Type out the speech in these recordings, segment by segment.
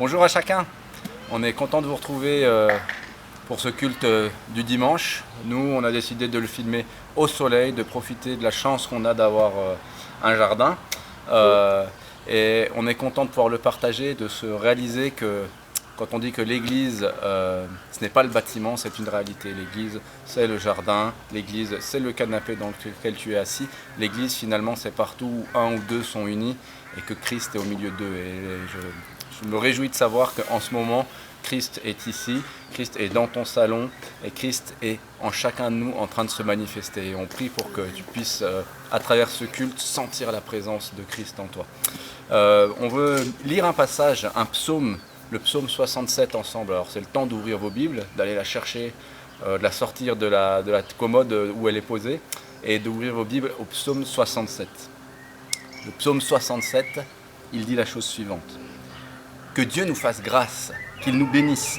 Bonjour à chacun, on est content de vous retrouver pour ce culte du dimanche. Nous, on a décidé de le filmer au soleil, de profiter de la chance qu'on a d'avoir un jardin. Et on est content de pouvoir le partager, de se réaliser que quand on dit que l'église, ce n'est pas le bâtiment, c'est une réalité. L'église, c'est le jardin, l'église, c'est le canapé dans lequel tu es assis. L'église, finalement, c'est partout où un ou deux sont unis et que Christ est au milieu d'eux. Et je me réjouis de savoir qu'en ce moment, Christ est ici, Christ est dans ton salon et Christ est en chacun de nous en train de se manifester. Et on prie pour que tu puisses, à travers ce culte, sentir la présence de Christ en toi. On veut lire un passage, un psaume, le psaume 67 ensemble. Alors c'est le temps d'ouvrir vos Bibles, d'aller la chercher, de la sortir de la commode où elle est posée et d'ouvrir vos Bibles au psaume 67. Le psaume 67, il dit la chose suivante. Que Dieu nous fasse grâce, qu'il nous bénisse,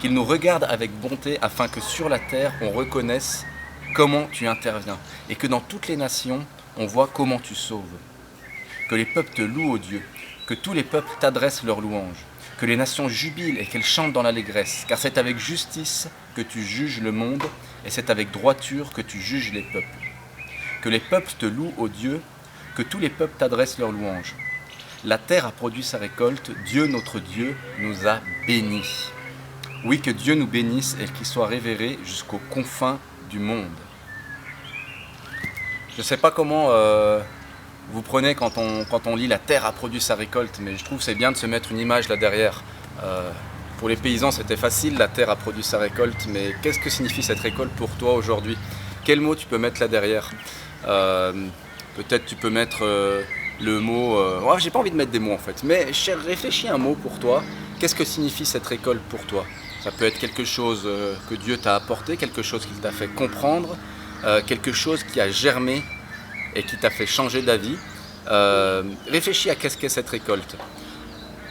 qu'il nous regarde avec bonté afin que sur la terre on reconnaisse comment tu interviens et que dans toutes les nations on voit comment tu sauves. Que les peuples te louent, ô Dieu, que tous les peuples t'adressent leurs louanges, que les nations jubilent et qu'elles chantent dans l'allégresse, car c'est avec justice que tu juges le monde et c'est avec droiture que tu juges les peuples. Que les peuples te louent, ô Dieu, que tous les peuples t'adressent leurs louanges. La terre a produit sa récolte, Dieu notre Dieu nous a bénis. Oui, que Dieu nous bénisse et qu'il soit révéré jusqu'aux confins du monde. Je ne sais pas comment vous prenez quand on lit « La terre a produit sa récolte », mais je trouve que c'est bien de se mettre une image là derrière. Pour les paysans, c'était facile, la terre a produit sa récolte, mais qu'est-ce que signifie cette récolte pour toi aujourd'hui? Quel mot tu peux mettre là derrière? Peut-être tu peux mettre le mot... j'ai pas envie de mettre des mots en fait, mais réfléchis un mot pour toi. Qu'est-ce que signifie cette récolte pour toi? Ça peut être quelque chose que Dieu t'a apporté, quelque chose qu'il t'a fait comprendre, quelque chose qui a germé et qui t'a fait changer d'avis. Réfléchis à qu'est-ce qu'est cette récolte.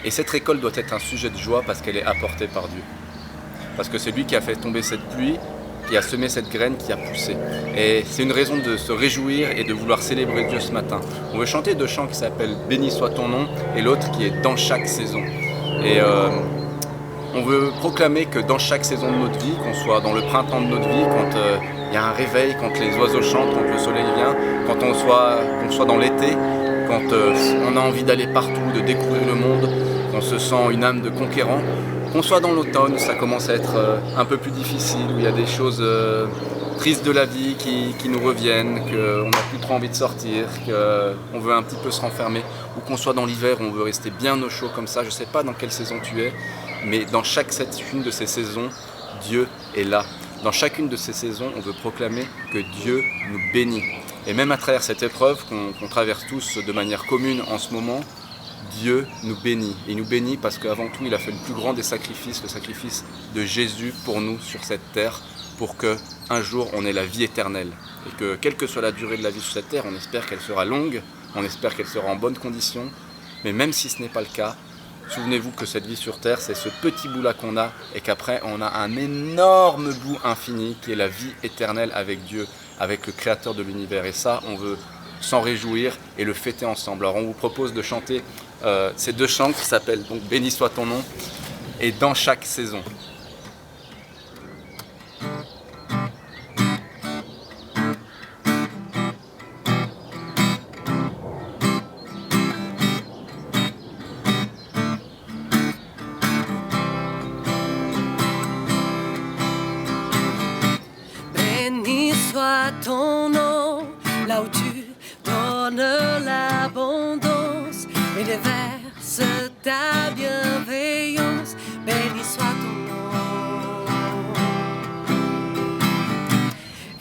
Et cette récolte doit être un sujet de joie parce qu'elle est apportée par Dieu. Parce que c'est lui qui a fait tomber cette pluie, qui a semé cette graine, qui a poussé. Et c'est une raison de se réjouir et de vouloir célébrer Dieu ce matin. On veut chanter deux chants qui s'appellent « Béni soit ton nom » et l'autre qui est « Dans chaque saison ». Et on veut proclamer que dans chaque saison de notre vie, qu'on soit dans le printemps de notre vie, quand il y a un réveil, quand les oiseaux chantent, quand le soleil vient, quand qu'on soit dans l'été, quand on a envie d'aller partout, de découvrir le monde, qu'on se sent une âme de conquérant, qu'on soit dans l'automne, ça commence à être un peu plus difficile, où il y a des choses tristes de la vie qui nous reviennent, qu'on n'a plus trop envie de sortir, qu'on veut un petit peu se renfermer, ou qu'on soit dans l'hiver où on veut rester bien au chaud comme ça. Je ne sais pas dans quelle saison tu es, mais dans chacune de ces saisons, Dieu est là. Dans chacune de ces saisons, on veut proclamer que Dieu nous bénit. Et même à travers cette épreuve qu'on traverse tous de manière commune en ce moment, Dieu nous bénit. Il nous bénit parce qu'avant tout, il a fait le plus grand des sacrifices, le sacrifice de Jésus pour nous sur cette terre, pour qu'un jour on ait la vie éternelle. Et que quelle que soit la durée de la vie sur cette terre, on espère qu'elle sera longue, on espère qu'elle sera en bonne condition, mais même si ce n'est pas le cas, souvenez-vous que cette vie sur terre, c'est ce petit bout-là qu'on a, et qu'après on a un énorme bout infini qui est la vie éternelle avec Dieu, avec le Créateur de l'univers. Et ça, on veut s'en réjouir et le fêter ensemble. Alors on vous propose de chanter ces deux chants qui s'appellent donc « Béni soit ton nom » et « Dans chaque saison ». Béni soit ton nom, là où tu donnes l'abondance et déverses ta bienveillance. Béni soit ton nom.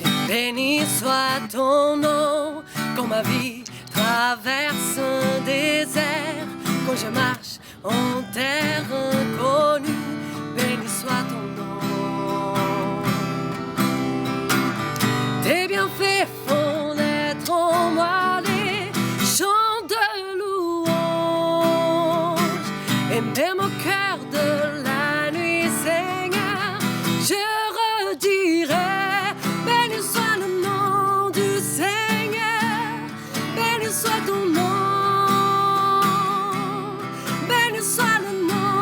Et béni soit ton nom, quand ma vie traverse un désert, quand je marche en terre inconnue. Béni soit ton nom. Tes bienfaits font naître en moi les chants de louange. Et même au cœur de la nuit, Seigneur, je redirai béni soit le nom du Seigneur, béni soit ton nom, béni soit le nom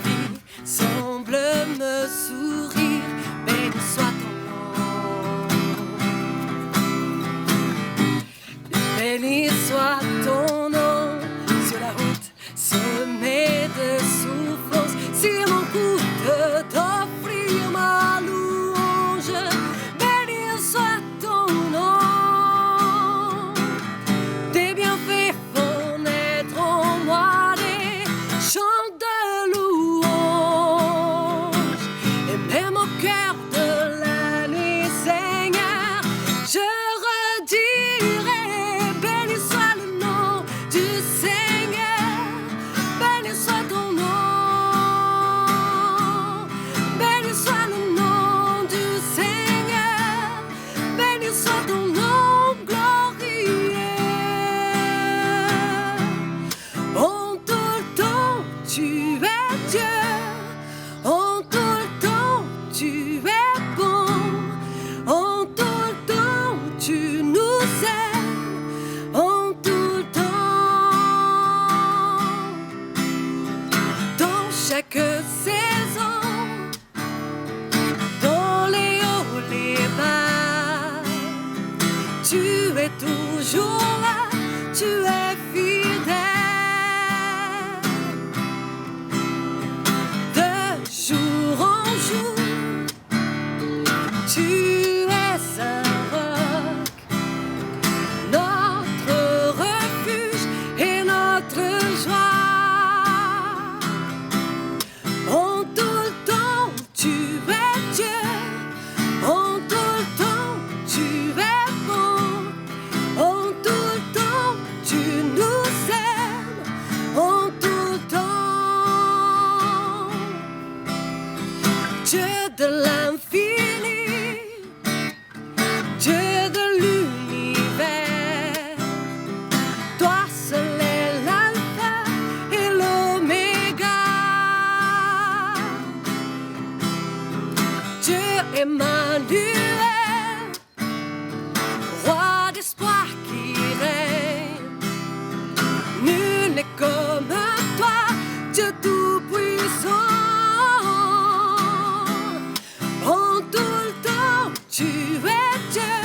vie semble me sourire, béni soit ton nom. Béni soit ton nom sur la route semée de souffrance, sur mon cou de t'offrir ma louange. Béni soit ton nom. Tes bienfaits font naître en moi des chants de louange. Et même au cœur de la nuit, Seigneur, je redirai, béni soit le nom du Seigneur, béni soit ton nom, béni soit le nom du Seigneur, béni soit ton nom glorieux. En tout le temps, tu es Dieu, en tout le temps, tu es bon, en tout le temps, tu nous aimes, en tout le temps. Dans chaque saison, dans les hauts, les bas, tu es toujours là, tu es fidèle. De jour en jour, tu es un roc, notre refuge et notre joie. En tout le temps, tu es Dieu, en tout le temps, tu es bon, en tout le temps, tu nous aimes, en tout le temps. Dieu de l'infini, Dieu de l'univers, toi seul est l'alpha et l'oméga. Dieu Emmanuel, roi d'espoir qui règne, nul n'est comme toi, Dieu tout-puissant. En tout le temps, tu es Dieu,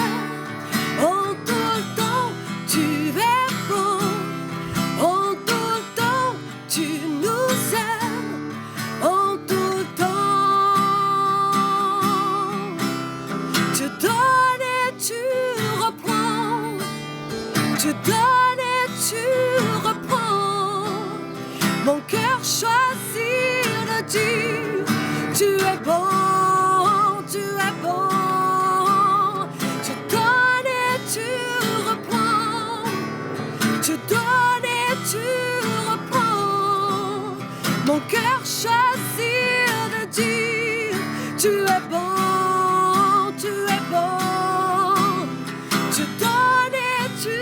en tout le temps, tu es bon, en tout le temps, tu nous aimes, en tout le temps. Tu donnes et tu reprends, tu donnes et tu reprends. Mon cœur choisit de dire, tu es bon, tu es bon. Tu donnes et tu reprends, tu donnes et tu reprends. Mon cœur choisit de dire, tu es bon, tu es bon. Tu donnes et tu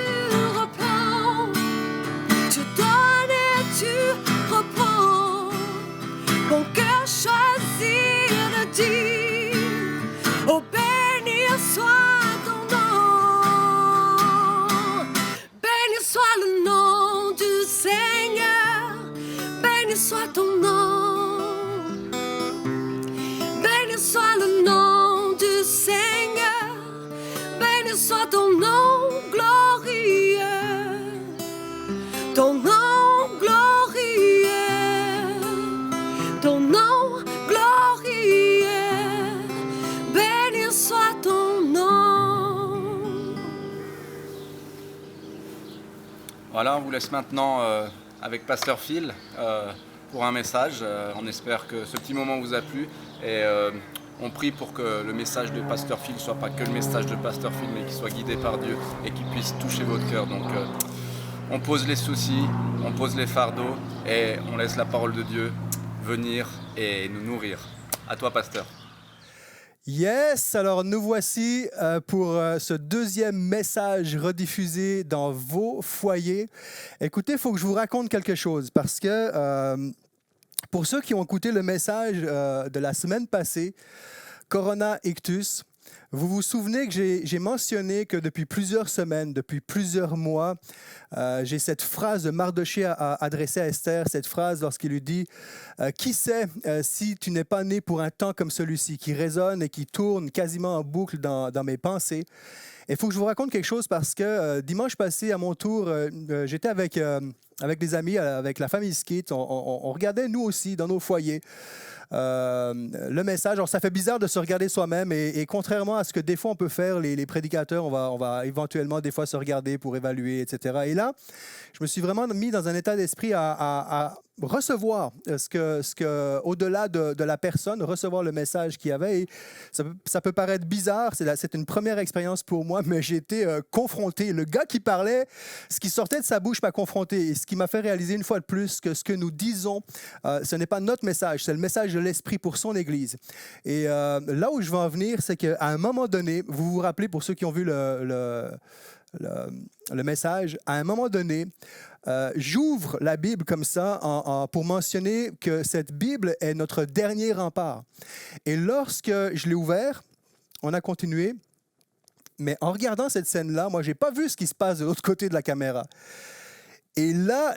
reprends, tu donnes et tu reprends. Mon cœur choisit de dire, oh béni soit ton nom, béni soit le nom du Seigneur, béni soit ton nom, béni soit le nom du Seigneur, béni soit ton nom glorieux, ton nom glorieux, ton nom glorieux, béni soit ton nom. Voilà, on vous laisse maintenant avec Pasteur Phil pour un message. On espère que ce petit moment vous a plu et on prie pour que le message de Pasteur Phil ne soit pas que le message de Pasteur Phil, mais qu'il soit guidé par Dieu et qu'il puisse toucher votre cœur. Donc on pose les soucis, on pose les fardeaux et on laisse la parole de Dieu venir et nous nourrir. À toi, Pasteur. Yes, alors nous voici pour ce deuxième message rediffusé dans vos foyers. Écoutez, il faut que je vous raconte quelque chose parce que pour ceux qui ont écouté le message de la semaine passée, Corona Ictus, Vous vous souvenez que j'ai mentionné que depuis plusieurs semaines, depuis plusieurs mois, j'ai cette phrase de Mardochée à adresser à Esther, cette phrase lorsqu'il lui dit « Qui sait si tu n'es pas né pour un temps comme celui-ci » qui résonne et qui tourne quasiment en boucle dans mes pensées. Il faut que je vous raconte quelque chose parce que dimanche passé, à mon tour, j'étais avec des amis, avec la famille Skit. On regardait, nous aussi, dans nos foyers, le message. Alors, ça fait bizarre de se regarder soi-même et contrairement à ce que des fois on peut faire, les prédicateurs, on va éventuellement des fois se regarder pour évaluer, etc. Et là, je me suis vraiment mis dans un état d'esprit à recevoir ce que au-delà de la personne, recevoir le message qu'il y avait. Et ça peut paraître bizarre, c'est une première expérience pour moi, mais j'ai été confronté. Le gars qui parlait, ce qui sortait de sa bouche m'a confronté. Et ce qui m'a fait réaliser une fois de plus que ce que nous disons, ce n'est pas notre message, c'est le message de l'Esprit pour son Église. Et là où je veux en venir, c'est qu'à un moment donné, vous vous rappelez, pour ceux qui ont vu le message, à un moment donné, j'ouvre la Bible comme ça pour mentionner que cette Bible est notre dernier rempart. Et lorsque je l'ai ouvert, on a continué, mais en regardant cette scène-là, moi, je n'ai pas vu ce qui se passe de l'autre côté de la caméra. Et là,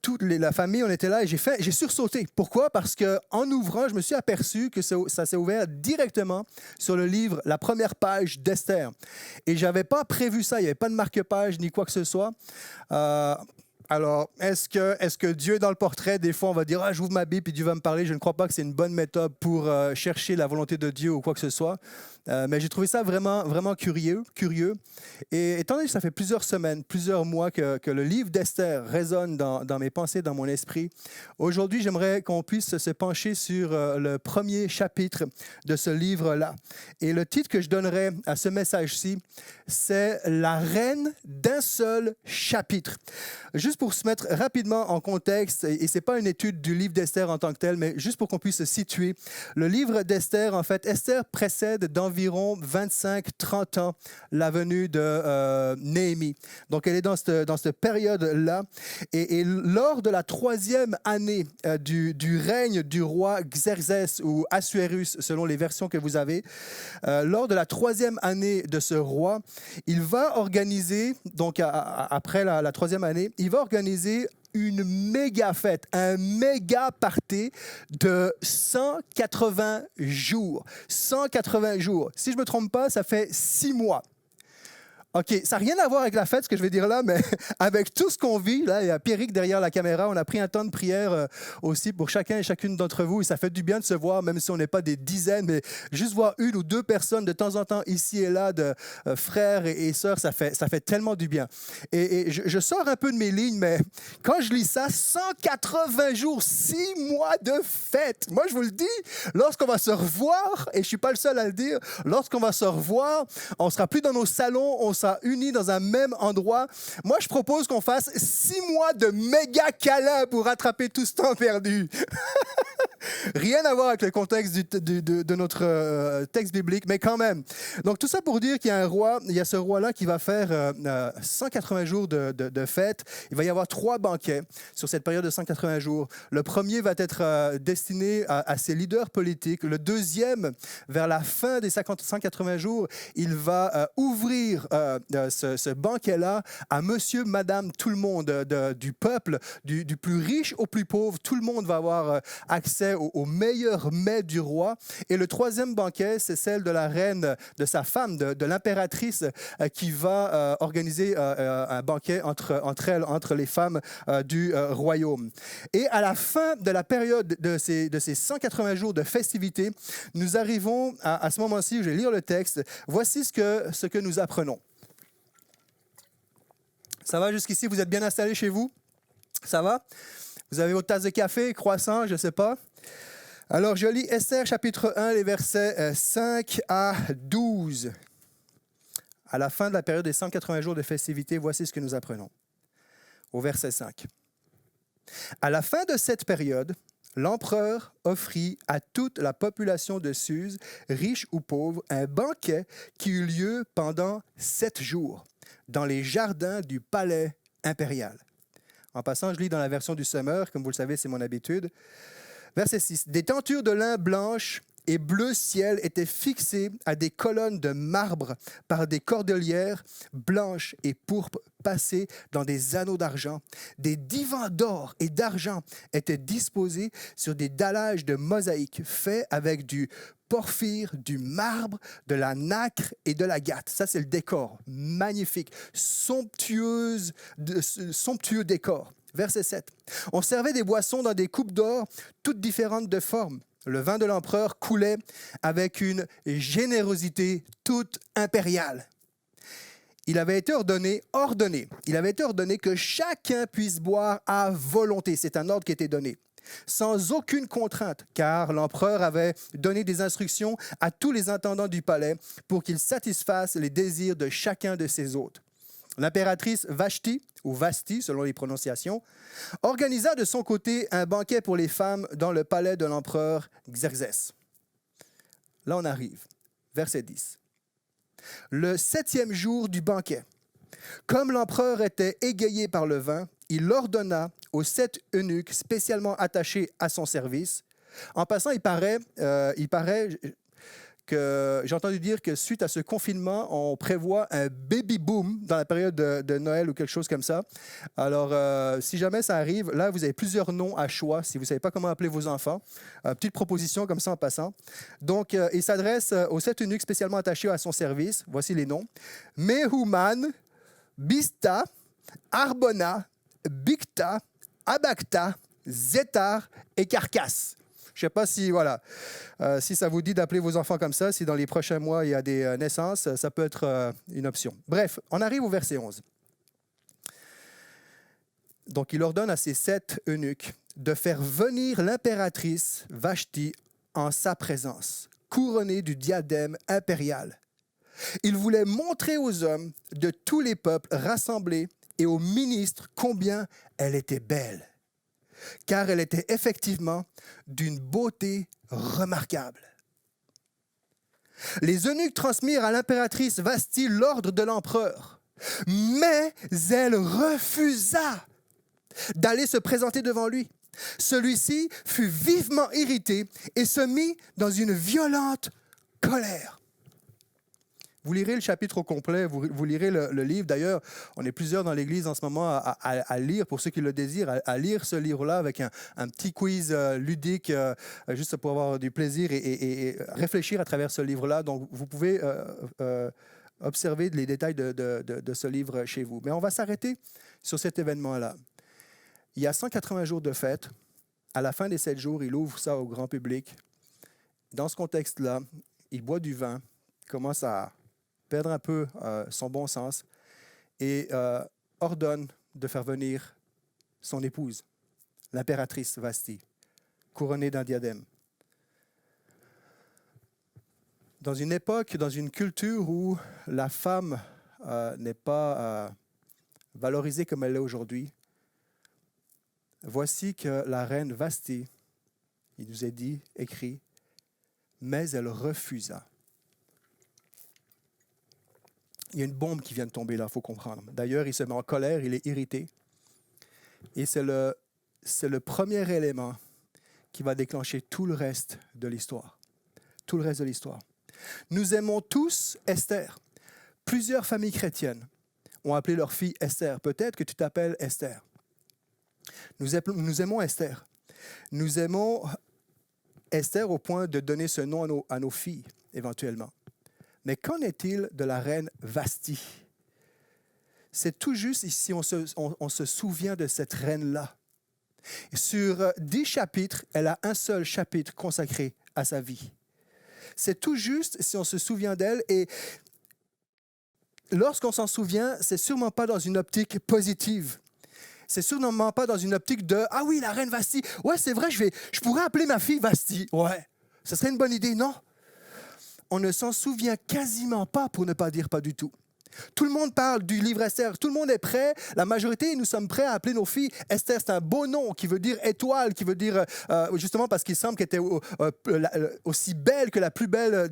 toute la famille, on était là et j'ai sursauté. Pourquoi? Parce qu'en ouvrant, je me suis aperçu que ça s'est ouvert directement sur le livre, la première page d'Esther. Et je n'avais pas prévu ça, il n'y avait pas de marque-page ni quoi que ce soit. Alors, est-ce que Dieu, dans le portrait, des fois, on va dire « Ah, j'ouvre ma Bible et Dieu va me parler ». Je ne crois pas que c'est une bonne méthode pour chercher la volonté de Dieu ou quoi que ce soit. Mais j'ai trouvé ça vraiment, vraiment curieux. Et étant donné que ça fait plusieurs semaines, plusieurs mois que le livre d'Esther résonne dans mes pensées, dans mon esprit, aujourd'hui, j'aimerais qu'on puisse se pencher sur le premier chapitre de ce livre-là. Et le titre que je donnerais à ce message-ci, c'est « La reine d'un seul chapitre ». Juste pour se mettre rapidement en contexte, et ce n'est pas une étude du livre d'Esther en tant que tel, mais juste pour qu'on puisse se situer. Le livre d'Esther, en fait, Esther précède d'environ 25-30 ans la venue de Néhémie. Donc, elle est dans cette période-là. Et lors de la 3e année du règne du roi Xerxès ou Assuérus, selon les versions que vous avez, lors de la 3e année de ce roi, il va organiser, donc après la 3e année, il va organiser une méga fête, un méga party de 180 jours. 180 jours. Si je ne me trompe pas, ça fait 6 mois. OK, ça n'a rien à voir avec la fête, ce que je vais dire là, mais avec tout ce qu'on vit, là, il y a Pierrick derrière la caméra, on a pris un temps de prière aussi pour chacun et chacune d'entre vous, et ça fait du bien de se voir, même si on n'est pas des dizaines, mais juste voir 1 ou 2 personnes de temps en temps ici et là, de frères et sœurs, ça fait tellement du bien. Et je sors un peu de mes lignes, mais quand je lis ça, 180 jours, 6 mois de fête. Moi, je vous le dis, lorsqu'on va se revoir, et je ne suis pas le seul à le dire, lorsqu'on va se revoir, on ne sera plus dans nos salons, on sera unis dans un même endroit. Moi, je propose qu'on fasse 6 mois de méga câlins pour rattraper tout ce temps perdu. Rien à voir avec le contexte de notre texte biblique, mais quand même. Donc, tout ça pour dire qu'il y a un roi, il y a ce roi-là qui va faire 180 jours de fête. Il va y avoir 3 banquets sur cette période de 180 jours. Le premier va être destiné à ses leaders politiques. Le deuxième, vers la fin des 180 jours, il va ouvrir ce banquet-là à monsieur, madame, tout le monde du peuple, du plus riche au plus pauvre. Tout le monde va avoir accès au meilleur mets du roi. Et le 3e banquet, c'est celle de la reine, de sa femme, de l'impératrice, qui va organiser un banquet entre les femmes du royaume. Et à la fin de la période de ces 180 jours de festivités, nous arrivons à ce moment-ci, je vais lire le texte. Voici ce que nous apprenons. Ça va jusqu'ici? Vous êtes bien installés chez vous? Ça va? Vous avez votre tasse de café, croissant, je ne sais pas. Alors, je lis Esther, chapitre 1, les versets 5 à 12. À la fin de la période des 180 jours de festivité, voici ce que nous apprenons. Au verset 5. À la fin de cette période, l'empereur offrit à toute la population de Suse, riche ou pauvre, un banquet qui eut lieu pendant 7 jours dans les jardins du palais impérial. En passant, je lis dans la version du Semeur, comme vous le savez, c'est mon habitude. Verset 6. Des tentures de lin blanches et bleu ciel étaient fixés à des colonnes de marbre par des cordelières blanches et pourpres passées dans des anneaux d'argent. Des divans d'or et d'argent étaient disposés sur des dallages de mosaïque faits avec du porphyre, du marbre, de la nacre et de l'agate. Ça, c'est le décor. Magnifique. Somptueux décor. Verset 7. On servait des boissons dans des coupes d'or, toutes différentes de forme. Le vin de l'empereur coulait avec une générosité toute impériale. Il avait été ordonné que chacun puisse boire à volonté. C'est un ordre qui était donné, sans aucune contrainte, car l'empereur avait donné des instructions à tous les intendants du palais pour qu'ils satisfassent les désirs de chacun de ses hôtes. L'impératrice Vashti, ou Vasti selon les prononciations, organisa de son côté un banquet pour les femmes dans le palais de l'empereur Xerxès. Là, on arrive. Verset 10. Le 7e jour du banquet, comme l'empereur était égayé par le vin, il ordonna aux 7 eunuques spécialement attachés à son service. En passant, il paraît que j'ai entendu dire que suite à ce confinement, on prévoit un baby boom dans la période de Noël ou quelque chose comme ça. Alors, si jamais ça arrive, là, vous avez plusieurs noms à choix si vous ne savez pas comment appeler vos enfants. Petite proposition comme ça en passant. Donc, il s'adresse aux 7 eunuques spécialement attachés à son service. Voici les noms. Mehuman, Bista, Arbona, Bicta, Abacta, Zétar et Carcasse. Je ne sais pas si, si ça vous dit d'appeler vos enfants comme ça, si dans les prochains mois, il y a des naissances, ça peut être une option. Bref, on arrive au verset 11. Donc, il ordonne à ces 7 eunuques de faire venir l'impératrice Vashti en sa présence, couronnée du diadème impérial. Il voulait montrer aux hommes de tous les peuples rassemblés et aux ministres combien elle était belle, car elle était effectivement d'une beauté remarquable. Les eunuques transmirent à l'impératrice Vashti l'ordre de l'empereur, mais elle refusa d'aller se présenter devant lui. Celui-ci fut vivement irrité et se mit dans une violente colère. Vous lirez le chapitre au complet, vous lirez le livre. D'ailleurs, on est plusieurs dans l'Église en ce moment à lire, pour ceux qui le désirent, à lire ce livre-là avec un petit quiz ludique, juste pour avoir du plaisir et réfléchir à travers ce livre-là. Donc, vous pouvez observer les détails de ce livre chez vous. Mais on va s'arrêter sur cet événement-là. Il y a 180 jours de fête. À la fin des 7 jours, il ouvre ça au grand public. Dans ce contexte-là, il boit du vin, commence à perdre un peu son bon sens et ordonne de faire venir son épouse, l'impératrice Vashti, couronnée d'un diadème. Dans une époque, dans une culture où la femme n'est pas valorisée comme elle l'est aujourd'hui, voici que la reine Vashti, il nous est dit, écrit, mais elle refusa. Il y a une bombe qui vient de tomber là, il faut comprendre. D'ailleurs, il se met en colère, il est irrité. Et c'est le premier élément qui va déclencher tout le reste de l'histoire. Tout le reste de l'histoire. Nous aimons tous Esther. Plusieurs familles chrétiennes ont appelé leur fille Esther. Peut-être que tu t'appelles Esther. Nous aimons Esther. Nous aimons Esther au point de donner ce nom à nos filles, éventuellement. Mais qu'en est-il de la reine Vashti? C'est tout juste si on se souvient de cette reine-là. Sur 10 chapitres, elle a un seul chapitre consacré à sa vie. C'est tout juste si on se souvient d'elle. Et lorsqu'on s'en souvient, c'est sûrement pas dans une optique positive. C'est sûrement pas dans une optique de « Ah oui, la reine Vashti, ouais, c'est vrai, je pourrais appeler ma fille Vashti. Ouais, ce serait une bonne idée, non? » On ne s'en souvient quasiment pas, pour ne pas dire pas du tout. Tout le monde parle du livre Esther. Tout le monde est prêt. La majorité, nous sommes prêts à appeler nos filles Esther. C'est un beau nom qui veut dire étoile, qui veut dire, justement parce qu'il semble qu'elle était aussi belle que la plus belle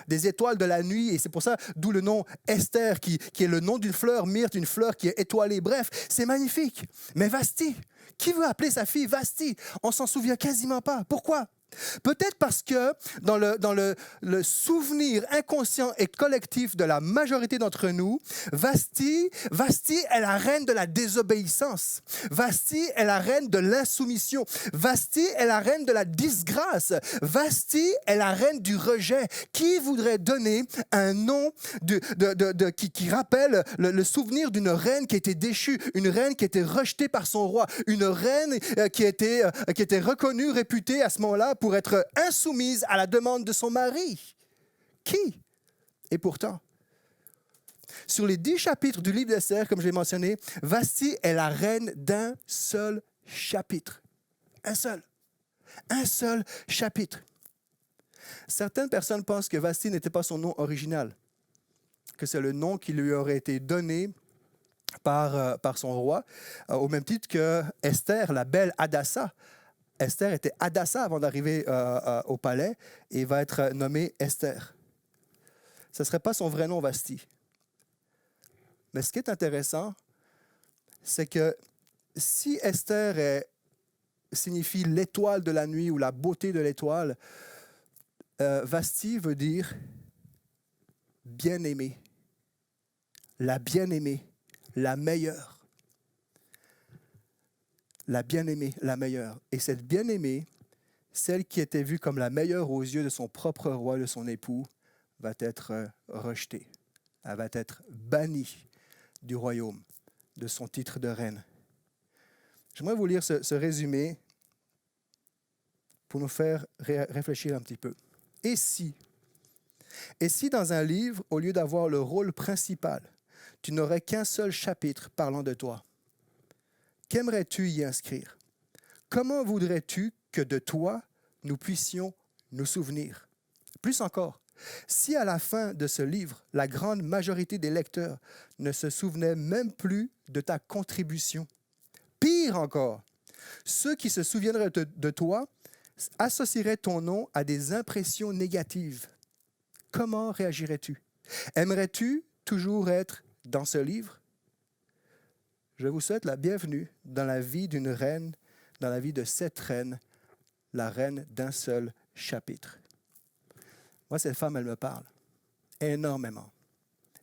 des étoiles de la nuit. Et c'est pour ça, d'où le nom Esther, qui est le nom d'une fleur, myrte, une fleur qui est étoilée. Bref, c'est magnifique. Mais Vashti, qui veut appeler sa fille Vashti? On s'en souvient quasiment pas. Pourquoi? Peut-être parce que dans le souvenir inconscient et collectif de la majorité d'entre nous, Vasti est la reine de la désobéissance. Vasti est la reine de l'insoumission. Vasti est la reine de la disgrâce. Vasti est la reine du rejet. Qui voudrait donner un nom qui rappelle le souvenir d'une reine qui était déchue, une reine qui était rejetée par son roi, une reine qui était reconnue, réputée à ce moment-là pour être insoumise à la demande de son mari? Qui? Et pourtant, sur les 10 chapitres du livre d'Esther, comme j'ai mentionné, Vasti est la reine d'un seul chapitre. Un seul chapitre. Certaines personnes pensent que Vasti n'était pas son nom original, que c'est le nom qui lui aurait été donné par son roi, au même titre que Esther, la belle Hadassa. Esther était Hadassa avant d'arriver au palais et va être nommée Esther. Ce ne serait pas son vrai nom, Vasti. Mais ce qui est intéressant, c'est que si Esther signifie l'étoile de la nuit ou la beauté de l'étoile, Vasti veut dire bien-aimée, la bien-aimée, la meilleure. La bien-aimée, la meilleure. Et cette bien-aimée, celle qui était vue comme la meilleure aux yeux de son propre roi, de son époux, va être rejetée. Elle va être bannie du royaume, de son titre de reine. J'aimerais vous lire ce résumé pour nous faire réfléchir un petit peu. Et si dans un livre, au lieu d'avoir le rôle principal, tu n'aurais qu'un seul chapitre parlant de toi, qu'aimerais-tu y inscrire? Comment voudrais-tu que de toi, nous puissions nous souvenir? Plus encore, si à la fin de ce livre, la grande majorité des lecteurs ne se souvenaient même plus de ta contribution, pire encore, ceux qui se souviendraient de toi associeraient ton nom à des impressions négatives. Comment réagirais-tu? Aimerais-tu toujours être dans ce livre? Je vous souhaite la bienvenue dans la vie d'une reine, dans la vie de cette reine, la reine d'un seul chapitre. Moi, cette femme, elle me parle énormément.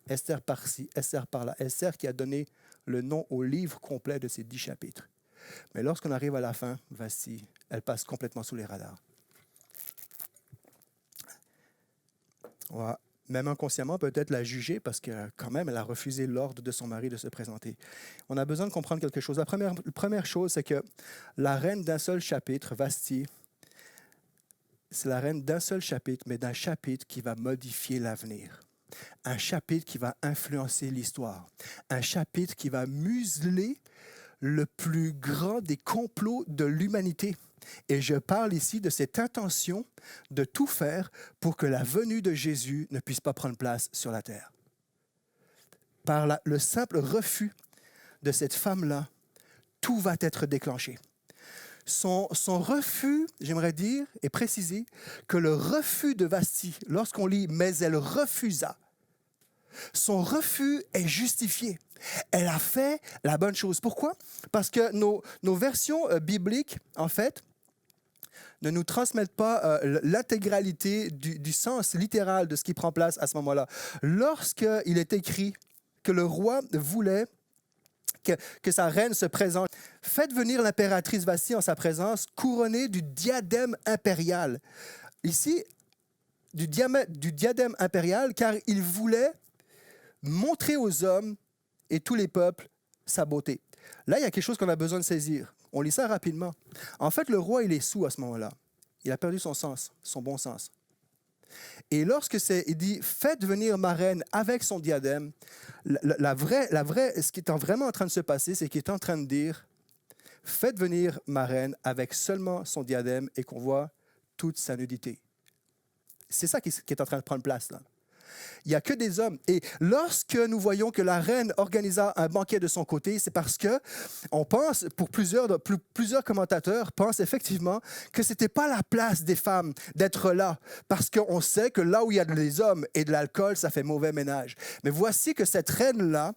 Esther par-ci, Esther par-là. Esther qui a donné le nom au livre complet de ces 10 chapitres. Mais lorsqu'on arrive à la fin, Vasti, elle passe complètement sous les radars. On va même inconsciemment peut-être la juger parce que quand même, elle a refusé l'ordre de son mari de se présenter. On a besoin de comprendre quelque chose. La première chose, c'est que la reine d'un seul chapitre, Vasti, c'est la reine d'un seul chapitre, mais d'un chapitre qui va modifier l'avenir. Un chapitre qui va influencer l'histoire. Un chapitre qui va museler le plus grand des complots de l'humanité. Et je parle ici de cette intention de tout faire pour que la venue de Jésus ne puisse pas prendre place sur la terre. Par le simple refus de cette femme-là, tout va être déclenché. Son refus, j'aimerais dire et préciser que le refus de Vasti, lorsqu'on lit « mais elle refusa », son refus est justifié. Elle a fait la bonne chose. Pourquoi? Parce que nos versions bibliques, en fait, ne nous transmettent pas l'intégralité du sens littéral de ce qui prend place à ce moment-là. Lorsqu'il est écrit que le roi voulait que sa reine se présente, faites venir l'impératrice Vasti en sa présence, couronnée du diadème impérial. Ici, du diadème impérial, car il voulait montrer aux hommes et tous les peuples sa beauté. Là, il y a quelque chose qu'on a besoin de saisir. On lit ça rapidement. En fait, le roi, il est saoul à ce moment-là. Il a perdu son sens, son bon sens. Et lorsque il dit « faites venir ma reine avec son diadème », ce qui est vraiment en train de se passer, c'est qu'il est en train de dire « faites venir ma reine avec seulement son diadème et qu'on voit toute sa nudité ». C'est ça qui est en train de prendre place là. Il n'y a que des hommes. Et lorsque nous voyons que la reine organisa un banquet de son côté, c'est parce que on pense, pour plusieurs commentateurs pensent effectivement que ce n'était pas la place des femmes d'être là, parce qu'on sait que là où il y a des hommes et de l'alcool, ça fait mauvais ménage. Mais voici que cette reine-là,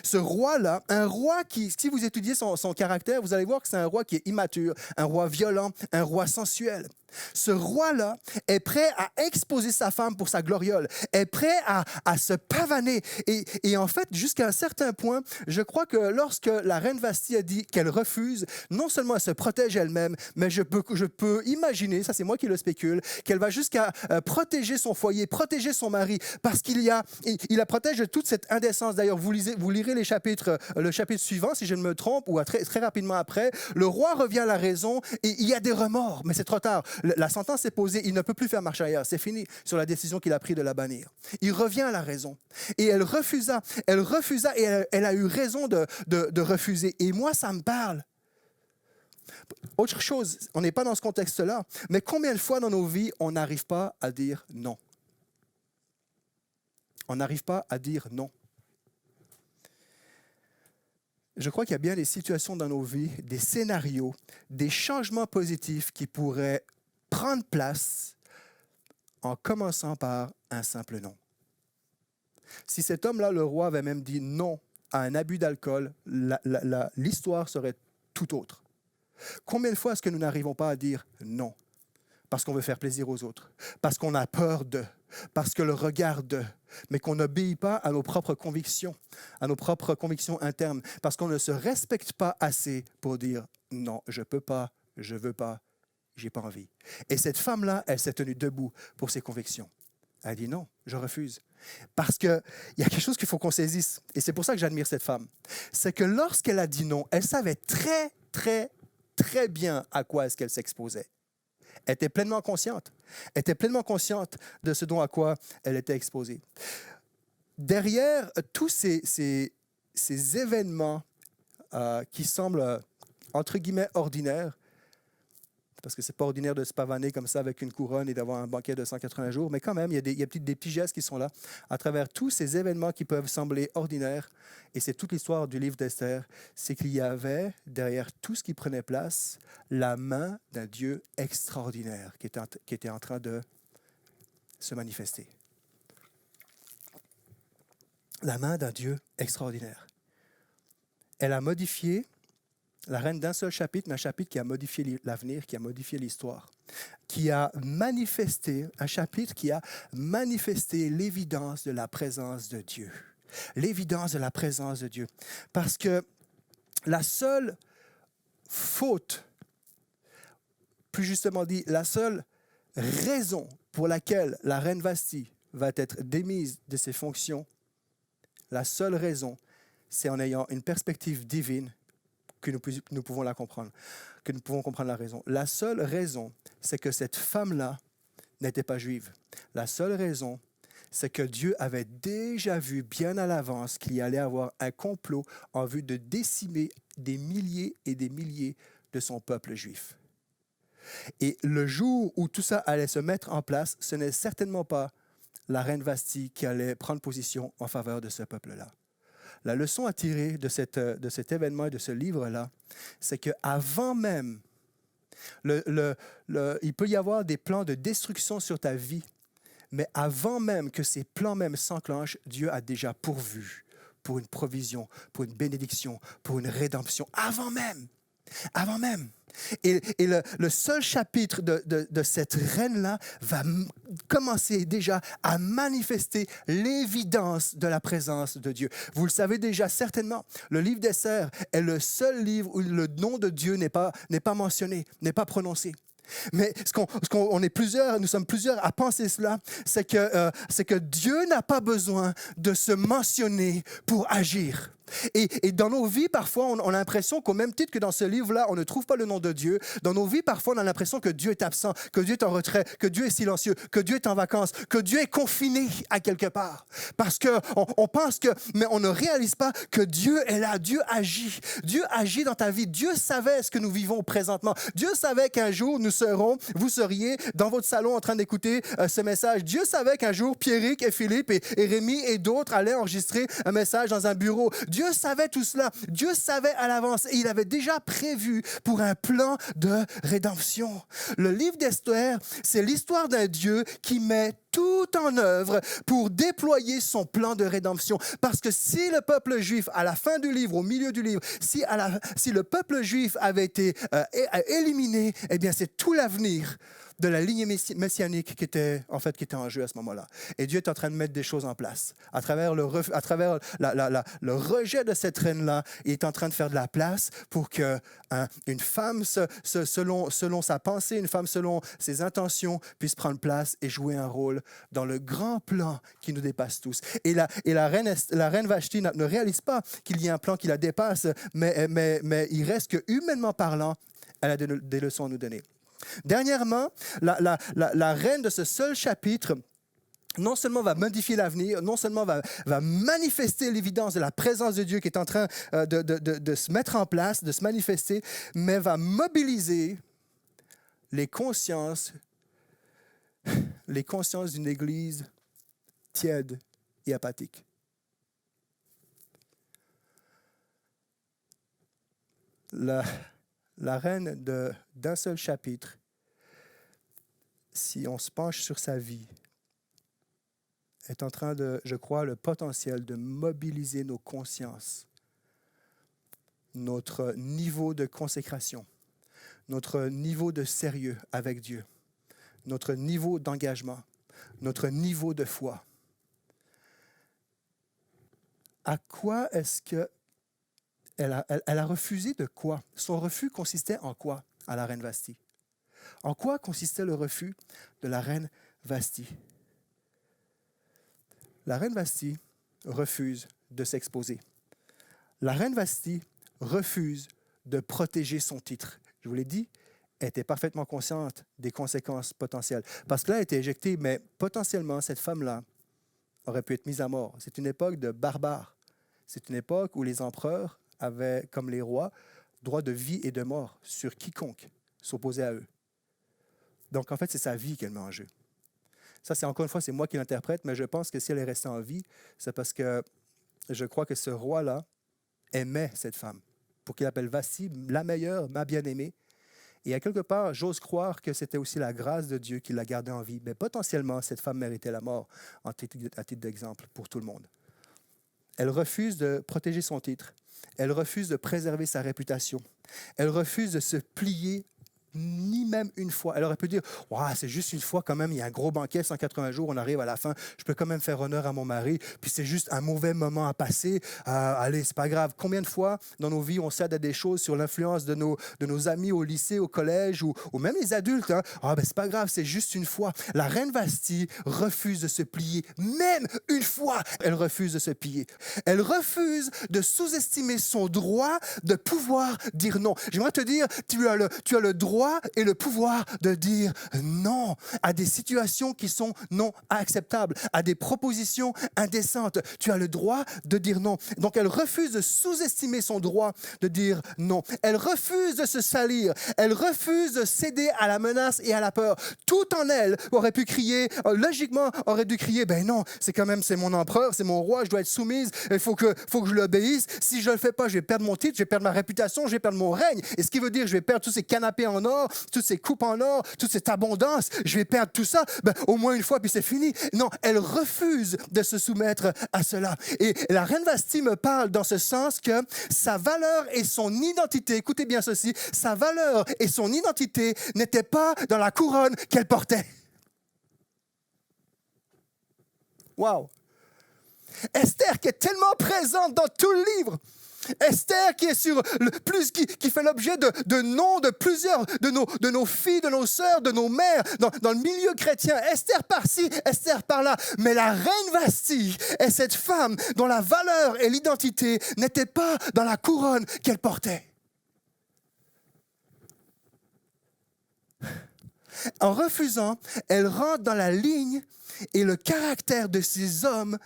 ce roi-là, un roi qui, si vous étudiez son caractère, vous allez voir que c'est un roi qui est immature, un roi violent, un roi sensuel. Ce roi-là est prêt à exposer sa femme pour sa gloriole, est prêt à se pavaner. Et en fait, jusqu'à un certain point, je crois que lorsque la reine Vasti a dit qu'elle refuse, non seulement elle se protège elle-même, mais je peux imaginer, ça c'est moi qui le spécule, qu'elle va jusqu'à protéger son foyer, protéger son mari, parce il la protège de toute cette indécence. D'ailleurs, vous lirez le chapitre suivant, si je ne me trompe, ou très, très rapidement après, le roi revient à la raison et il y a des remords, mais c'est trop tard. La sentence est posée, il ne peut plus faire marche arrière. C'est fini sur la décision qu'il a prise de la bannir. Il revient à la raison. Et elle refusa et elle a eu raison de refuser. Et moi, ça me parle. Autre chose, on n'est pas dans ce contexte-là, mais combien de fois dans nos vies, on n'arrive pas à dire non? On n'arrive pas à dire non. Je crois qu'il y a bien des situations dans nos vies, des scénarios, des changements positifs qui pourraient prendre place en commençant par un simple non. Si cet homme-là, le roi, avait même dit non à un abus d'alcool, l'histoire serait tout autre. Combien de fois est-ce que nous n'arrivons pas à dire non? Parce qu'on veut faire plaisir aux autres, parce qu'on a peur d'eux, parce que le regard d'eux, mais qu'on n'obéit pas à nos propres convictions internes, parce qu'on ne se respecte pas assez pour dire non, je ne peux pas, je ne veux pas, j'ai pas envie. Et cette femme-là, elle s'est tenue debout pour ses convictions. Elle dit non, je refuse. Parce qu'il y a quelque chose qu'il faut qu'on saisisse. Et c'est pour ça que j'admire cette femme. C'est que lorsqu'elle a dit non, elle savait très, très, très bien à quoi est-ce qu'elle s'exposait. Elle était pleinement consciente. Elle était pleinement consciente de ce dont à quoi elle était exposée. Derrière tous ces événements qui semblent, entre guillemets, ordinaires, parce que ce n'est pas ordinaire de se pavaner comme ça avec une couronne et d'avoir un banquet de 180 jours, mais quand même, il y a des petits gestes qui sont là. À travers tous ces événements qui peuvent sembler ordinaires, et c'est toute l'histoire du livre d'Esther, c'est qu'il y avait, derrière tout ce qui prenait place, la main d'un Dieu extraordinaire qui était en train de se manifester. La main d'un Dieu extraordinaire. Elle a modifié la reine d'un seul chapitre, mais un chapitre qui a modifié l'avenir, qui a modifié l'histoire, qui a manifesté, un chapitre qui a manifesté l'évidence de la présence de Dieu. L'évidence de la présence de Dieu. Parce que la seule faute, plus justement dit, la seule raison pour laquelle la reine Vasti va être démise de ses fonctions, la seule raison, c'est en ayant une perspective divine que nous pouvons la comprendre, que nous pouvons comprendre la raison. La seule raison, c'est que cette femme-là n'était pas juive. La seule raison, c'est que Dieu avait déjà vu bien à l'avance qu'il y allait avoir un complot en vue de décimer des milliers et des milliers de son peuple juif. Et le jour où tout ça allait se mettre en place, ce n'est certainement pas la reine Vasti qui allait prendre position en faveur de ce peuple-là. La leçon à tirer de cet événement et de ce livre-là, c'est qu'avant même, il peut y avoir des plans de destruction sur ta vie, mais avant même que ces plans même s'enclenchent, Dieu a déjà pourvu pour une provision, pour une bénédiction, pour une rédemption. Avant même. Avant même. Et le seul chapitre de cette reine-là va commencer déjà à manifester l'évidence de la présence de Dieu. Vous le savez déjà certainement, le livre d'Esther est le seul livre où le nom de Dieu n'est pas mentionné, n'est pas prononcé. Mais nous sommes plusieurs à penser cela, c'est que Dieu n'a pas besoin de se mentionner pour agir. Et dans nos vies, parfois, on a l'impression qu'au même titre que dans ce livre-là, on ne trouve pas le nom de Dieu. Dans nos vies, parfois, on a l'impression que Dieu est absent, que Dieu est en retrait, que Dieu est silencieux, que Dieu est en vacances, que Dieu est confiné à quelque part. Parce qu'on pense mais on ne réalise pas que Dieu est là, Dieu agit. Dieu agit dans ta vie. Dieu savait ce que nous vivons présentement. Dieu savait qu'un jour, vous seriez dans votre salon en train d'écouter ce message. Dieu savait qu'un jour, Pierrick et Philippe et Rémi et d'autres allaient enregistrer un message dans un bureau. Dieu savait tout cela. Dieu savait à l'avance et il avait déjà prévu pour un plan de rédemption. Le livre d'Esther, c'est l'histoire d'un Dieu qui met tout en œuvre pour déployer son plan de rédemption. Parce que si le peuple juif, à la fin du livre, au milieu du livre, si le peuple juif avait été éliminé, eh bien, c'est tout l'avenir de la lignée messianique qui était en jeu à ce moment-là. Et Dieu est en train de mettre des choses en place. À travers le rejet de cette reine-là, il est en train de faire de la place pour qu'une femme, selon sa pensée, une femme selon ses intentions, puisse prendre place et jouer un rôle dans le grand plan qui nous dépasse tous. Et la reine Vashti ne réalise pas qu'il y a un plan qui la dépasse, mais il reste que, humainement parlant, elle a des leçons à nous donner. Dernièrement, la reine de ce seul chapitre non seulement va modifier l'avenir, non seulement va manifester l'évidence de la présence de Dieu qui est en train de se mettre en place, de se manifester, mais va mobiliser les consciences d'une Église tiède et apathique. La reine d'un seul chapitre, si on se penche sur sa vie, est en train de, je crois, le potentiel de mobiliser nos consciences, notre niveau de consécration, notre niveau de sérieux avec Dieu, notre niveau d'engagement, notre niveau de foi. À quoi est-ce que elle a refusé de quoi? Son refus consistait en quoi à la reine Vashti? En quoi consistait le refus de la reine Vashti? La reine Vashti refuse de s'exposer. La reine Vashti refuse de protéger son titre. Je vous l'ai dit, elle était parfaitement consciente des conséquences potentielles. Parce que là, elle était éjectée, mais potentiellement, cette femme-là aurait pu être mise à mort. C'est une époque de barbares. C'est une époque où les empereurs avaient, comme les rois, droit de vie et de mort sur quiconque s'opposait à eux. Donc, en fait, c'est sa vie qu'elle met en jeu. Ça, c'est encore une fois, c'est moi qui l'interprète, mais je pense que si elle est restée en vie, c'est parce que je crois que ce roi-là aimait cette femme, pour qu'il appelle Vashti la meilleure, ma bien-aimée. Et à quelque part, j'ose croire que c'était aussi la grâce de Dieu qui l'a gardée en vie. Mais potentiellement, cette femme méritait la mort, à titre d'exemple, pour tout le monde. Elle refuse de protéger son titre. Elle refuse de préserver sa réputation. Elle refuse de se plier ni même une fois. Elle aurait pu dire « Wow, c'est juste une fois quand même, il y a un gros banquet, 180 jours, on arrive à la fin, je peux quand même faire honneur à mon mari, puis c'est juste un mauvais moment à passer, allez, c'est pas grave. » Combien de fois dans nos vies on cède à des choses sur l'influence de nos amis au lycée, au collège, ou même les adultes, hein? Ah, ben c'est pas grave, c'est juste une fois. La reine Vashti refuse de se plier, même une fois, elle refuse de se plier. Elle refuse de sous-estimer son droit de pouvoir dire non. J'aimerais te dire, tu as le droit et le pouvoir de dire non à des situations qui sont non acceptables, à des propositions indécentes. Tu as le droit de dire non. Donc, elle refuse de sous-estimer son droit de dire non. Elle refuse de se salir. Elle refuse de céder à la menace et à la peur. Tout en elle aurait pu crier, logiquement, aurait dû crier, ben non, c'est mon empereur, c'est mon roi, je dois être soumise, il faut que je l'obéisse. Si je ne le fais pas, je vais perdre mon titre, je vais perdre ma réputation, je vais perdre mon règne. Et ce qui veut dire, je vais perdre tous ces canapés en or, toutes ces coupes en or, toute cette abondance, je vais perdre tout ça, au moins une fois, puis c'est fini. Non, elle refuse de se soumettre à cela. Et la reine Vashti me parle dans ce sens que sa valeur et son identité, écoutez bien ceci, sa valeur et son identité n'étaient pas dans la couronne qu'elle portait. Wow! Esther qui est tellement présente dans tout le livre. Esther qui est qui fait l'objet de noms de plusieurs de nos filles, de nos sœurs, de nos mères dans le milieu chrétien. Esther par-ci, Esther par-là. Mais la reine Vashti est cette femme dont la valeur et l'identité n'étaient pas dans la couronne qu'elle portait. En refusant, elle rentre dans la ligne et le caractère de ces hommes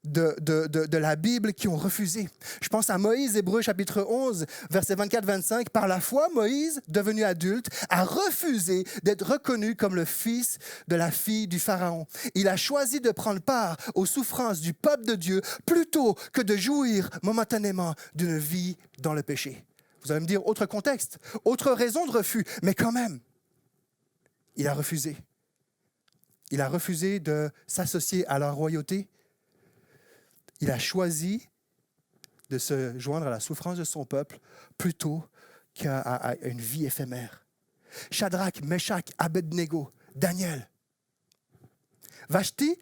de la Bible qui ont refusé. Je pense à Moïse, Hébreux chapitre 11, versets 24-25. Par la foi, Moïse, devenu adulte, a refusé d'être reconnu comme le fils de la fille du Pharaon. Il a choisi de prendre part aux souffrances du peuple de Dieu plutôt que de jouir momentanément d'une vie dans le péché. Vous allez me dire, autre contexte, autre raison de refus, mais quand même, il a refusé. Il a refusé de s'associer à la royauté. Il a choisi de se joindre à la souffrance de son peuple plutôt qu'à une vie éphémère. Shadrach, Meshach, Abednego, Daniel. Vashti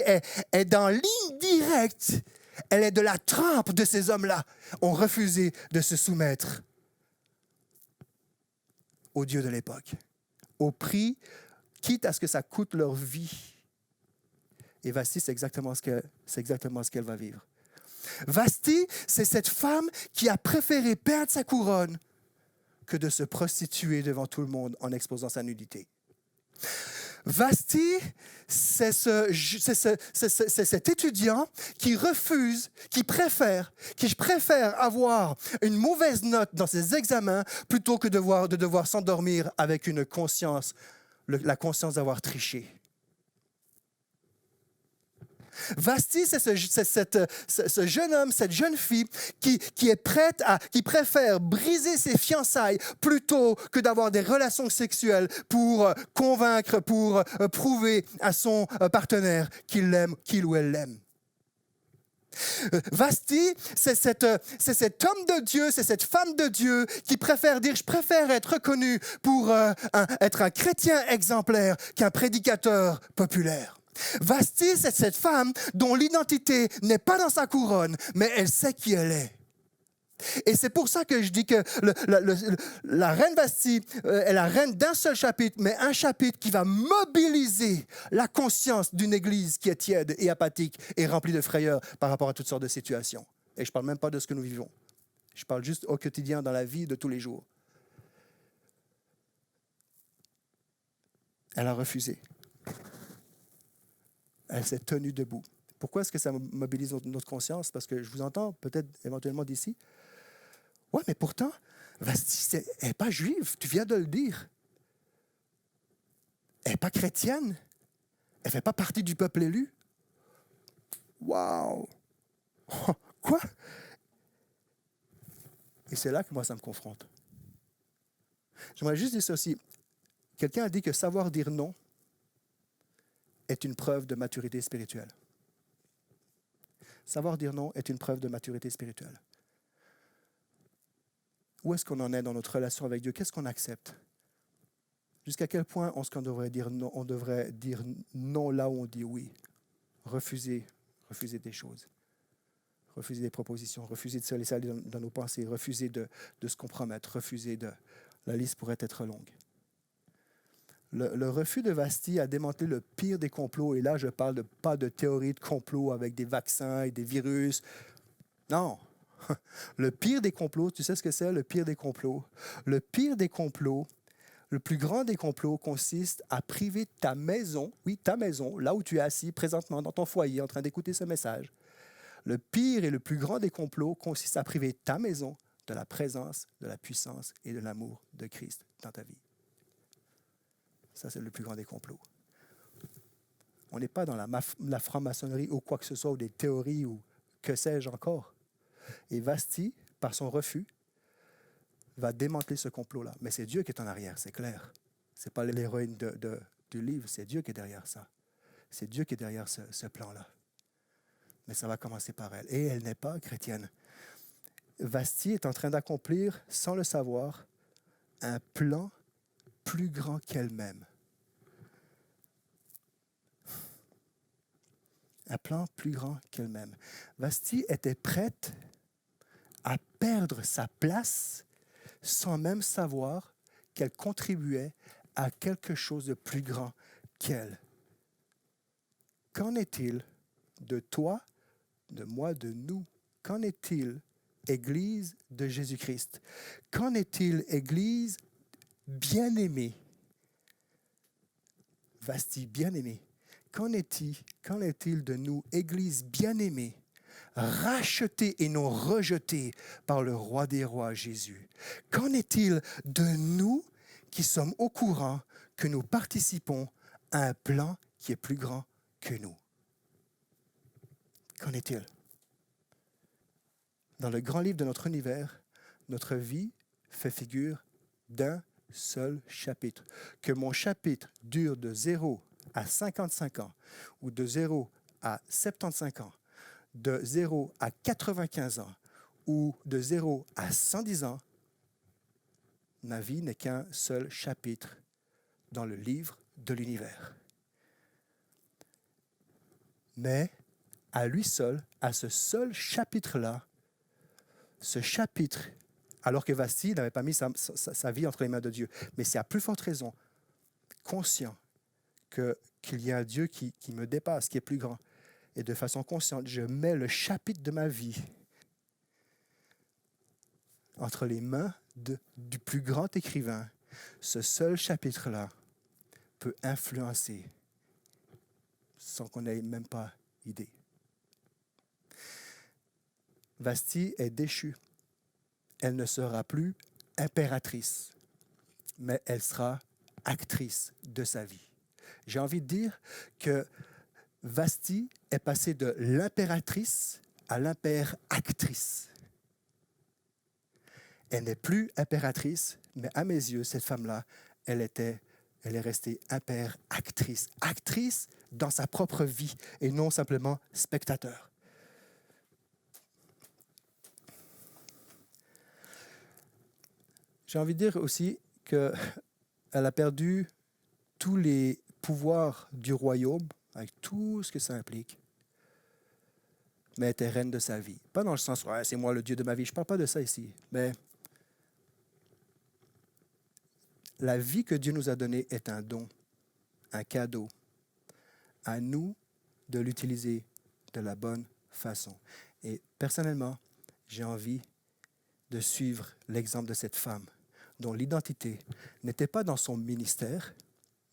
est dans ligne directe. Elle est de la trempe de ces hommes-là. Ont refusé de se soumettre au Dieu de l'époque, au prix, quitte à ce que ça coûte leur vie. Et Vashti, c'est exactement ce qu'elle va vivre. Vashti, c'est cette femme qui a préféré perdre sa couronne que de se prostituer devant tout le monde en exposant sa nudité. Vashti, c'est cet étudiant qui préfère avoir une mauvaise note dans ses examens plutôt que de devoir s'endormir avec une conscience, la conscience d'avoir triché. Vashti, c'est ce jeune homme, cette jeune fille qui préfère briser ses fiançailles plutôt que d'avoir des relations sexuelles pour convaincre, pour prouver à son partenaire qu'il l'aime, qu'il ou elle l'aime. Vashti, c'est cet homme de Dieu, c'est cette femme de Dieu qui préfère dire « je préfère être reconnu pour être un chrétien exemplaire qu'un prédicateur populaire ». Vashti, c'est cette femme dont l'identité n'est pas dans sa couronne, mais elle sait qui elle est. Et c'est pour ça que je dis que la reine Vashti est la reine d'un seul chapitre, mais un chapitre qui va mobiliser la conscience d'une Église qui est tiède et apathique et remplie de frayeur par rapport à toutes sortes de situations. Et je ne parle même pas de ce que nous vivons. Je parle juste au quotidien, dans la vie de tous les jours. Elle a refusé. Elle s'est tenue debout. Pourquoi est-ce que ça mobilise notre conscience? Parce que je vous entends peut-être éventuellement d'ici. Oui, mais pourtant, Vashti, elle n'est pas juive, tu viens de le dire. Elle n'est pas chrétienne. Elle ne fait pas partie du peuple élu. Wow! Quoi? Et c'est là que moi, ça me confronte. J'aimerais juste dire ceci. Quelqu'un a dit que savoir dire non est une preuve de maturité spirituelle. Savoir dire non est une preuve de maturité spirituelle. Où est-ce qu'on en est dans notre relation avec Dieu? Qu'est-ce qu'on accepte? Jusqu'à quel point est-ce qu'on devrait dire non? On devrait dire non là où on dit oui. Refuser des choses. Refuser des propositions. Refuser de se laisser aller dans nos pensées. Refuser de se compromettre. La liste pourrait être longue. Le refus de Vashti a démantelé le pire des complots. Et là, je ne parle pas de théorie de complot avec des vaccins et des virus. Non. Le pire des complots, tu sais ce que c'est, le pire des complots? Le pire des complots, le plus grand des complots consiste à priver ta maison, oui, ta maison, là où tu es assis présentement dans ton foyer en train d'écouter ce message. Le pire et le plus grand des complots consiste à priver ta maison de la présence, de la puissance et de l'amour de Christ dans ta vie. Ça, c'est le plus grand des complots. On n'est pas dans la franc-maçonnerie ou quoi que ce soit, ou des théories, ou que sais-je encore. Et Vashti, par son refus, va démanteler ce complot-là. Mais c'est Dieu qui est en arrière, c'est clair. Ce n'est pas l'héroïne du livre, c'est Dieu qui est derrière ça. C'est Dieu qui est derrière ce plan-là. Mais ça va commencer par elle. Et elle n'est pas chrétienne. Vashti est en train d'accomplir, sans le savoir, un plan plus grand qu'elle-même. Un plan plus grand qu'elle-même. Vashti était prête à perdre sa place sans même savoir qu'elle contribuait à quelque chose de plus grand qu'elle. Qu'en est-il de toi, de moi, de nous? Qu'en est-il, Église de Jésus-Christ? Qu'en est-il, Église bien-aimée? Vashti bien-aimée. Qu'en est-il de nous, Église bien-aimée, rachetée et non rejetée par le Roi des rois, Jésus? Qu'en est-il de nous qui sommes au courant que nous participons à un plan qui est plus grand que nous? Qu'en est-il? Dans le grand livre de notre univers, notre vie fait figure d'un seul chapitre. Que mon chapitre dure de 0 à 55 ans, ou de 0 à 75 ans, de 0 à 95 ans, ou de 0 à 110 ans, ma vie n'est qu'un seul chapitre dans le livre de l'univers. Mais à lui seul, à ce seul chapitre-là, ce chapitre, alors que Vasti n'avait pas mis sa vie entre les mains de Dieu, mais c'est à plus forte raison, conscient qu'il y a un Dieu qui me dépasse, qui est plus grand. Et de façon consciente, je mets le chapitre de ma vie entre les mains du plus grand écrivain. Ce seul chapitre-là peut influencer sans qu'on n'ait même pas idée. Vasti est déchue. Elle ne sera plus impératrice, mais elle sera actrice de sa vie. J'ai envie de dire que Vasti est passée de l'impératrice à l'impère-actrice. Elle n'est plus impératrice, mais à mes yeux, cette femme-là, elle est restée impère-actrice. Actrice dans sa propre vie et non simplement spectateur. J'ai envie de dire aussi qu'elle a perdu tous les pouvoirs du royaume, avec tout ce que ça implique, mais elle était reine de sa vie. Pas dans le sens, ouais, c'est moi le Dieu de ma vie, je ne parle pas de ça ici, mais la vie que Dieu nous a donnée est un don, un cadeau. À nous de l'utiliser de la bonne façon. Et personnellement, j'ai envie de suivre l'exemple de cette femme dont l'identité n'était pas dans son ministère,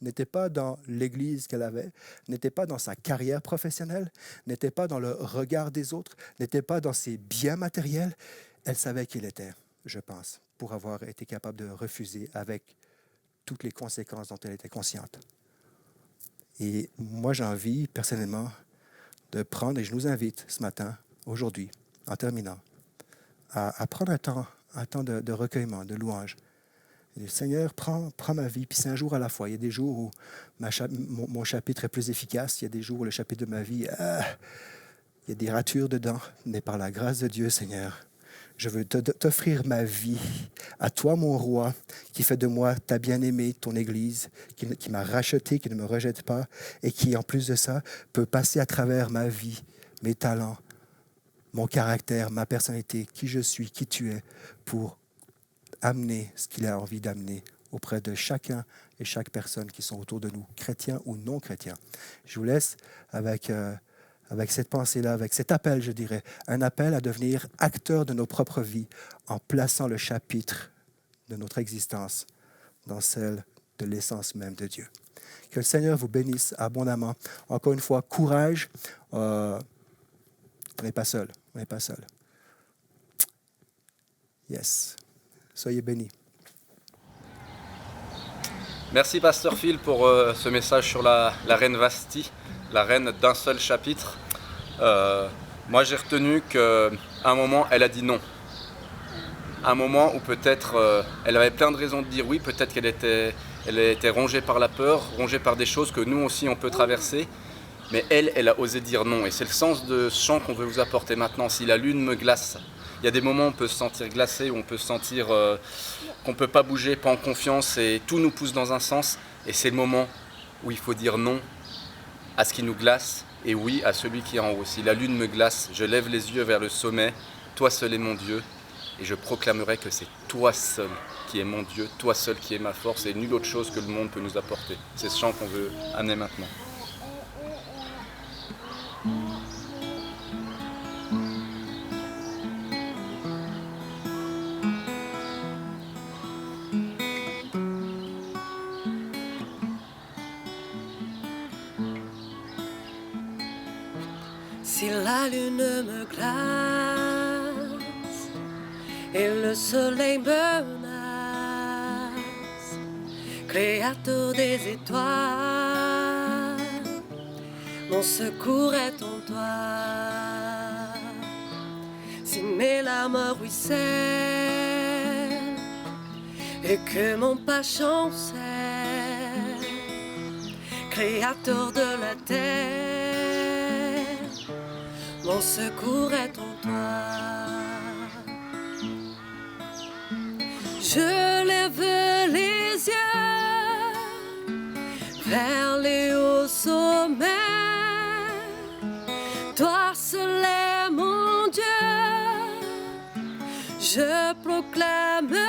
n'était pas dans l'église qu'elle avait, n'était pas dans sa carrière professionnelle, n'était pas dans le regard des autres, n'était pas dans ses biens matériels. Elle savait qui elle était, je pense, pour avoir été capable de refuser avec toutes les conséquences dont elle était consciente. Et moi, j'ai envie, personnellement, de prendre, et je nous invite ce matin, aujourd'hui, en terminant, à prendre un temps de recueillement, de louange. Et le Seigneur, prends ma vie, puis c'est un jour à la fois. Il y a des jours où mon chapitre est plus efficace, il y a des jours où le chapitre de ma vie, il y a des ratures dedans, mais par la grâce de Dieu, Seigneur, je veux t'offrir ma vie à toi, mon roi, qui fait de moi ta bien-aimée, ton Église, qui m'a racheté, qui ne me rejette pas, et qui, en plus de ça, peut passer à travers ma vie, mes talents, mon caractère, ma personnalité, qui je suis, qui tu es, pour amener ce qu'il a envie d'amener auprès de chacun et chaque personne qui sont autour de nous, chrétiens ou non chrétiens. Je vous laisse avec cette pensée-là, avec cet appel, je dirais, un appel à devenir acteur de nos propres vies en plaçant le chapitre de notre existence dans celle de l'essence même de Dieu. Que le Seigneur vous bénisse abondamment. Encore une fois, courage. On n'est pas seul. On n'est pas seul. Yes. Soyez bénis. Merci Pasteur Phil pour ce message sur la reine Vasti, la reine d'un seul chapitre. Moi j'ai retenu qu'à un moment elle a dit non. À un moment où peut-être elle avait plein de raisons de dire oui, peut-être qu'elle était rongée par la peur, rongée par des choses que nous aussi on peut traverser. Mais elle a osé dire non. Et c'est le sens de ce chant qu'on veut vous apporter maintenant. Si la lune me glace. Il y a des moments où on peut se sentir glacé, où on peut se sentir qu'on ne peut pas bouger, pas en confiance, et tout nous pousse dans un sens. Et c'est le moment où il faut dire non à ce qui nous glace et oui à celui qui est en haut. Si la lune me glace, je lève les yeux vers le sommet. Toi seul est mon Dieu. Et je proclamerai que c'est toi seul qui est mon Dieu, toi seul qui est ma force, et nulle autre chose que le monde peut nous apporter. C'est ce chant qu'on veut amener maintenant. Si la lune me glace et le soleil menace, créateur des étoiles, mon secours est en toi. Si mes larmes ruissellent et que mon pas chancelle, Créateur de la terre, mon secours est en toi. Je lève les yeux vers les hauts sommets. Toi seul est mon Dieu, je proclamerai.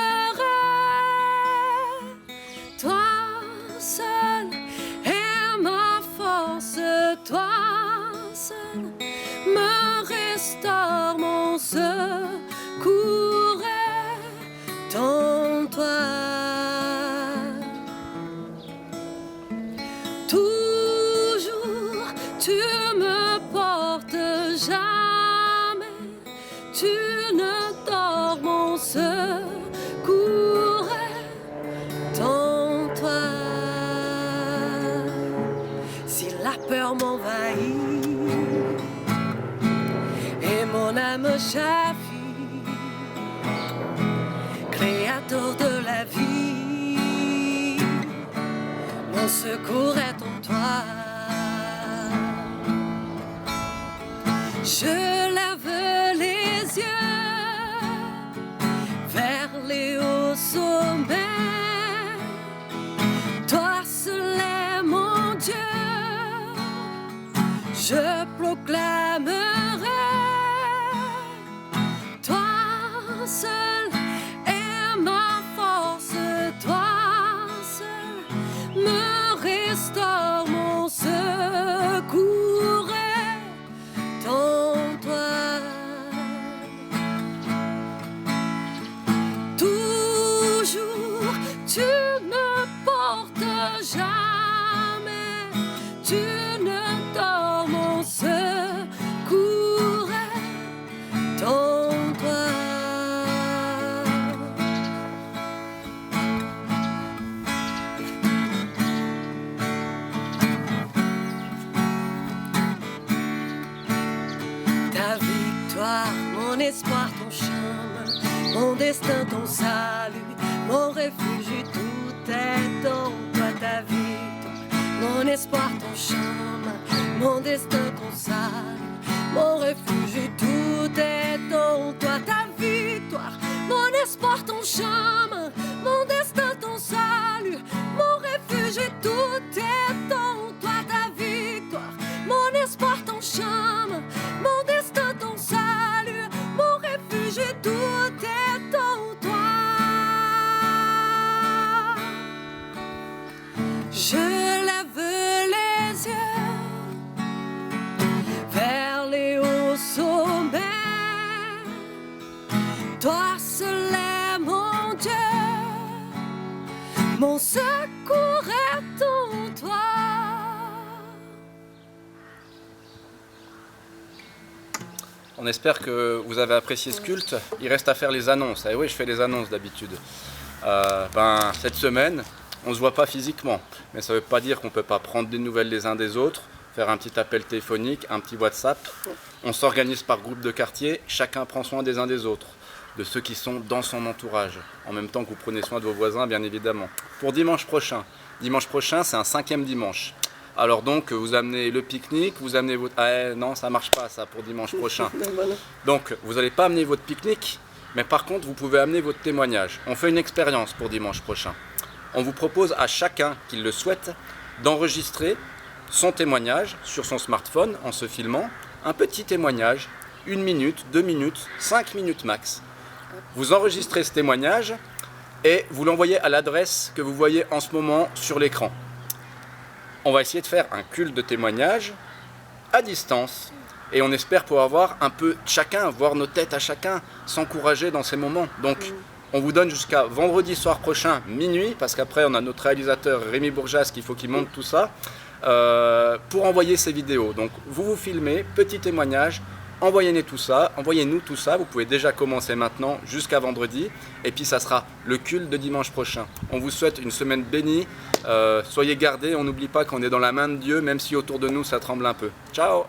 Toi seul est ma force, toi seul me restaure mon secours est en toi. Toujours tu me portes, jamais tu ne dors, mon secours est en toi. Si la peur m'envahit et mon âme chavire, Créateur de la vie, mon secours est en toi. Je lève les yeux vers les hauts sommets. Toi seul est mon Dieu, je proclamerai. Toi seul est ma force, toi seul me restaure, mon secours est en toi. Toujours tu me portes, jamais tu ne dors, mon secours est en toi. Ta victoire, mon espoir, ton chemin, mon destin, ton salut, mon refuge, tout est en toi. Ta victoire, mon espoir, ton chemin, mon destin, ton salut, mon refuge, tout est en toi. Ta victoire, mon espoir, ton chemin, mon destin, ton salut, mon refuge, tout est en toi. Ta victoire, mon espoir, ton chemin, mon destin, ton salut, mon refuge, tout est en toi. Je lève les yeux vers les hauts sommets. Toi seul est mon Dieu, mon secours est en toi. On espère que vous avez apprécié ce culte. Il reste à faire les annonces. Et oui, je fais les annonces d'habitude. Cette semaine, on ne se voit pas physiquement. Mais ça ne veut pas dire qu'on ne peut pas prendre des nouvelles les uns des autres, faire un petit appel téléphonique, un petit WhatsApp. On s'organise par groupe de quartier. Chacun prend soin des uns des autres, de ceux qui sont dans son entourage. En même temps que vous prenez soin de vos voisins, bien évidemment. Pour dimanche prochain, c'est un 5e dimanche. Alors donc, vous amenez le pique-nique, vous amenez votre... Ah non, ça marche pas ça pour dimanche prochain. Donc, vous n'allez pas amener votre pique-nique, mais par contre, vous pouvez amener votre témoignage. On fait une expérience pour dimanche prochain. On vous propose à chacun qui le souhaite d'enregistrer son témoignage sur son smartphone en se filmant. Un petit témoignage, 1 minute, 2 minutes, 5 minutes max. Vous enregistrez ce témoignage et vous l'envoyez à l'adresse que vous voyez en ce moment sur l'écran. On va essayer de faire un culte de témoignage à distance et on espère pouvoir voir un peu chacun, voir nos têtes à chacun, s'encourager dans ces moments. Donc on vous donne jusqu'à vendredi soir prochain, minuit, parce qu'après on a notre réalisateur Rémi Bourjas qu'il faut qu'il monte tout ça, pour envoyer ces vidéos. Donc vous vous filmez, petit témoignage, envoyez-nous tout ça, vous pouvez déjà commencer maintenant jusqu'à vendredi, et puis ça sera le culte de dimanche prochain. On vous souhaite une semaine bénie, soyez gardés, on n'oublie pas qu'on est dans la main de Dieu, même si autour de nous ça tremble un peu. Ciao!